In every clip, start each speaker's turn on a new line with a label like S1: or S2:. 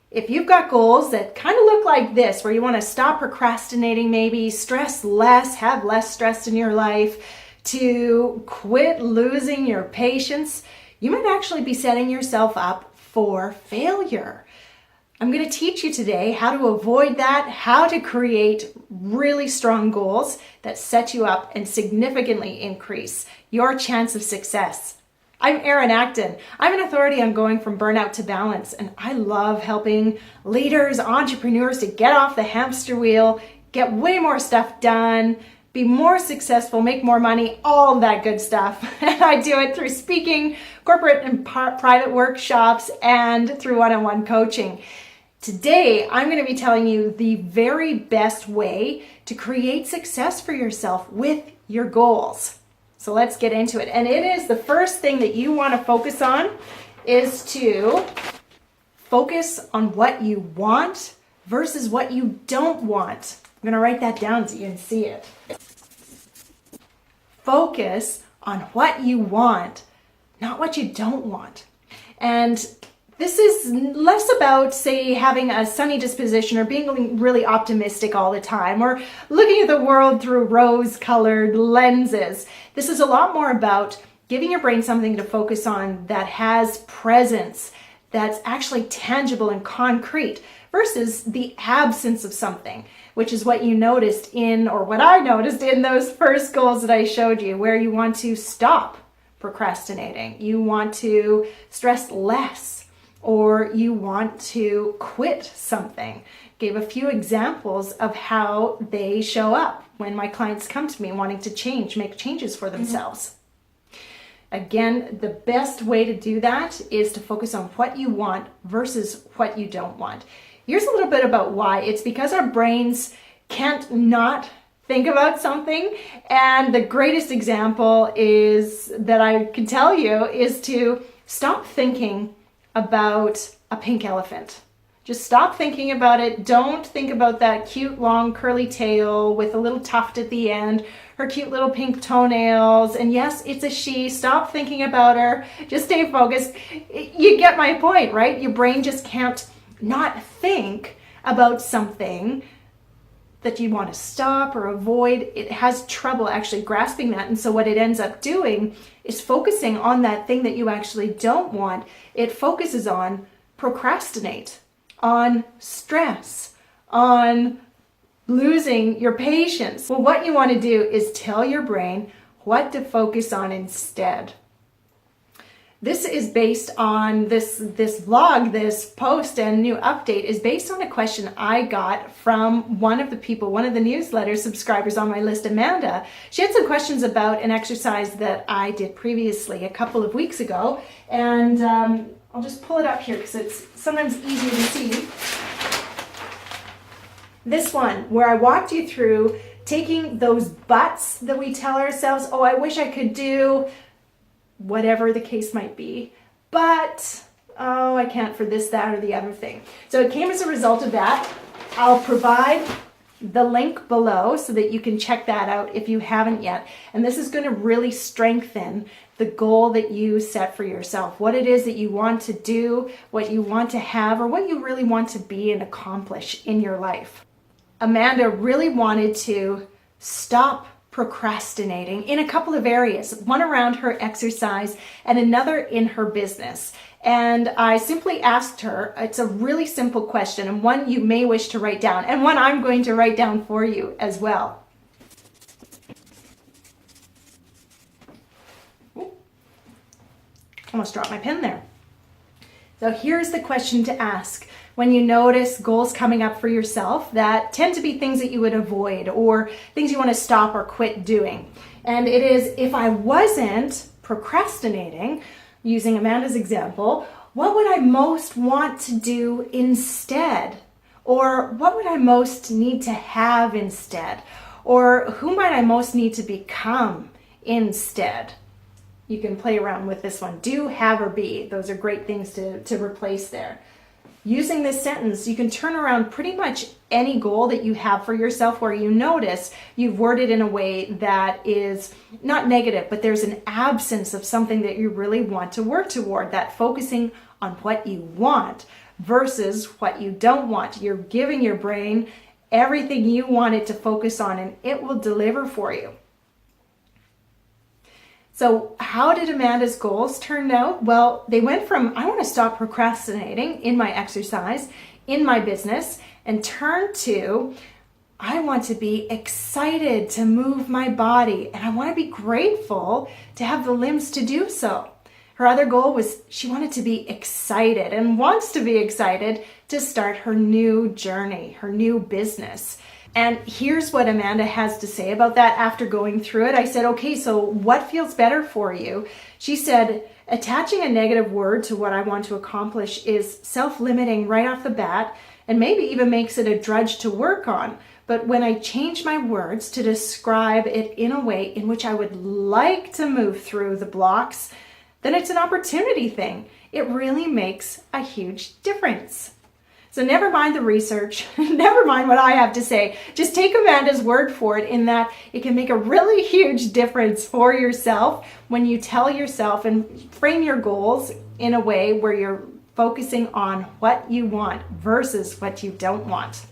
S1: If you've got goals that kind of look like this, where you want to stop procrastinating, maybe stress less, have less stress in your life, to quit losing your patience, you might actually be setting yourself up for failure. I'm going to teach you today how to avoid that, how to create really strong goals that set you up and significantly increase your chance of success. I'm Erin Acton. I'm an authority on going from burnout to balance, and I love helping leaders, entrepreneurs to get off the hamster wheel, get way more stuff done, be more successful, make more money, all that good stuff. And I do it through speaking, corporate and private workshops, and through one-on-one coaching. Today, I'm going to be telling you the very best way to create success for yourself with your goals. So let's get into it. And it is the first thing that you want to focus on is to focus on what you want versus what you don't want. I'm going to write that down so you can see it. Focus on what you want, not what you don't want. And this is less about, say, having a sunny disposition or being really optimistic all the time or looking at the world through rose-colored lenses. This is a lot more about giving your brain something to focus on that has presence, that's actually tangible and concrete, versus the absence of something, which is what you noticed in, or what I noticed in those first goals that I showed you, where you want to stop procrastinating, you want to stress less, or you want to quit something. Gave a few examples of how they show up when my clients come to me wanting to make changes for themselves. Again, the best way to do that is to focus on what you want versus what you don't want. Here's a little bit about why. It's because our brains can't not think about something. And the greatest example is that I can tell you is to stop thinking about a pink elephant. Just stop thinking about it. Don't think about that cute long curly tail with a little tuft at the end, her cute little pink toenails. And yes, it's a she. Stop thinking about her. Just stay focused. You get my point, right? Your brain just can't not think about something that you want to stop or avoid. It has trouble actually grasping that. And so what it ends up doing is focusing on that thing that you actually don't want. It focuses on procrastinate, on stress, on losing your patience. Well, what you want to do is tell your brain what to focus on instead. This is based on this vlog, this post and new update is based on a question I got from one of the newsletter subscribers on my list, Amanda. She had some questions about an exercise that I did previously a couple of weeks ago. And I'll just pull it up here because it's sometimes easier to see. This one, where I walked you through taking those buts that we tell ourselves, oh, I wish I could do whatever the case might be, but oh, I can't for this, that, or the other thing. So it came as a result of that. I'll provide the link below so that you can check that out if you haven't yet. And this is going to really strengthen the goal that you set for yourself, what it is that you want to do, what you want to have, or what you really want to be and accomplish in your life. Amanda really wanted to stop procrastinating in a couple of areas, one around her exercise and another in her business. And I simply asked her, it's a really simple question and one you may wish to write down and one I'm going to write down for you as well. Ooh, almost dropped my pen there. So here's the question to ask when you notice goals coming up for yourself that tend to be things that you would avoid or things you want to stop or quit doing. And it is, if I wasn't procrastinating, using Amanda's example, what would I most want to do instead? Or what would I most need to have instead? Or who might I most need to become instead? You can play around with this one. Do, have, or be. Those are great things to replace there. Using this sentence, you can turn around pretty much any goal that you have for yourself where you notice you've worded in a way that is not negative, but there's an absence of something that you really want to work toward, that focusing on what you want versus what you don't want. You're giving your brain everything you want it to focus on, and it will deliver for you. So how did Amanda's goals turn out? Well, they went from, I want to stop procrastinating in my exercise, in my business, and turn to, I want to be excited to move my body, and I want to be grateful to have the limbs to do so. Her other goal was she wanted to be excited and wants to be excited to start her new journey, her new business. And here's what Amanda has to say about that after going through it. I said, okay, so what feels better for you? She said, attaching a negative word to what I want to accomplish is self-limiting right off the bat, and maybe even makes it a drudge to work on. But when I change my words to describe it in a way in which I would like to move through the blocks, then it's an opportunity thing. It really makes a huge difference. So never mind the research, never mind what I have to say. Just take Amanda's word for it in that it can make a really huge difference for yourself when you tell yourself and frame your goals in a way where you're focusing on what you want versus what you don't want.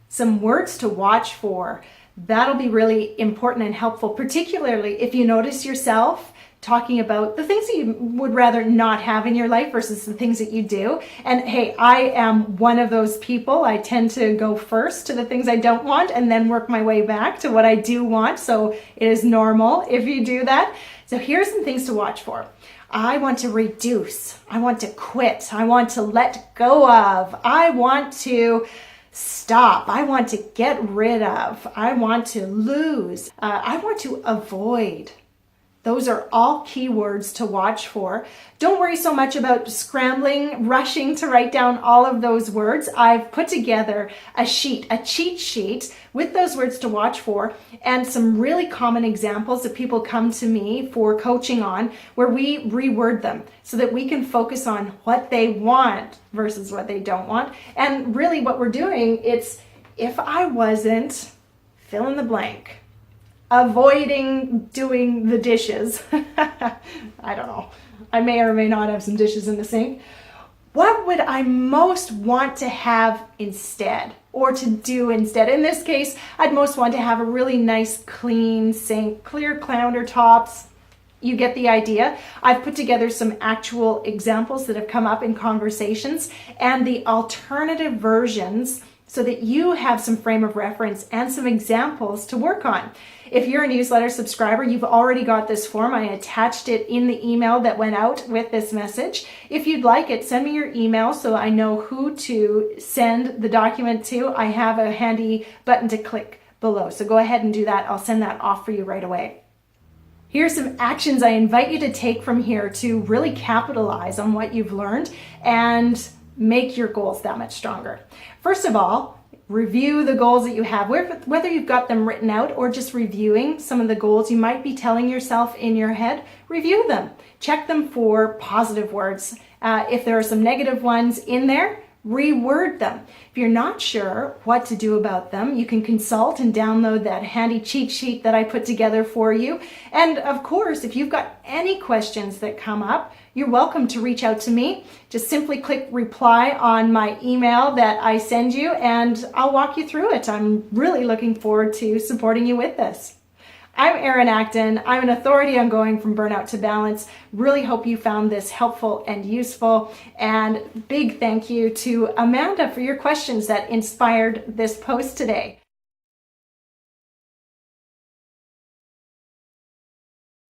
S1: Some words to watch for. That'll be really important and helpful, particularly if you notice yourself talking about the things that you would rather not have in your life versus the things that you do. And hey, I am one of those people. I tend to go first to the things I don't want and then work my way back to what I do want. So it is normal if you do that. So here's some things to watch for. I want to reduce. I want to quit. I want to let go of. I want to stop. I want to get rid of. I want to lose. I want to avoid. Those are all keywords to watch for. Don't worry so much about scrambling, rushing to write down all of those words. I've put together a cheat sheet with those words to watch for and some really common examples that people come to me for coaching on where we reword them so that we can focus on what they want versus what they don't want. And really what we're doing, it's if I wasn't, fill in the blank. Avoiding doing the dishes. I don't know. I may or may not have some dishes in the sink. What would I most want to have instead or to do instead? In this case, I'd most want to have a really nice clean sink, clear countertops. You get the idea. I've put together some actual examples that have come up in conversations and the alternative versions so that you have some frame of reference and some examples to work on. If you're a newsletter subscriber, you've already got this form. I attached it in the email that went out with this message. If you'd like it, send me your email so I know who to send the document to. I have a handy button to click below. So go ahead and do that. I'll send that off for you right away. Here's some actions I invite you to take from here to really capitalize on what you've learned and make your goals that much stronger. First of all, review the goals that you have, whether you've got them written out or just reviewing some of the goals you might be telling yourself in your head. Review them. Check them for positive words. If there are some negative ones in there, reword them. If you're not sure what to do about them, you can consult and download that handy cheat sheet that I put together for you. And of course, if you've got any questions that come up, you're welcome to reach out to me. Just simply click reply on my email that I send you and I'll walk you through it. I'm really looking forward to supporting you with this. I'm Erin Acton. I'm an authority on going from burnout to balance. Really hope you found this helpful and useful. And big thank you to Amanda for your questions that inspired this post today.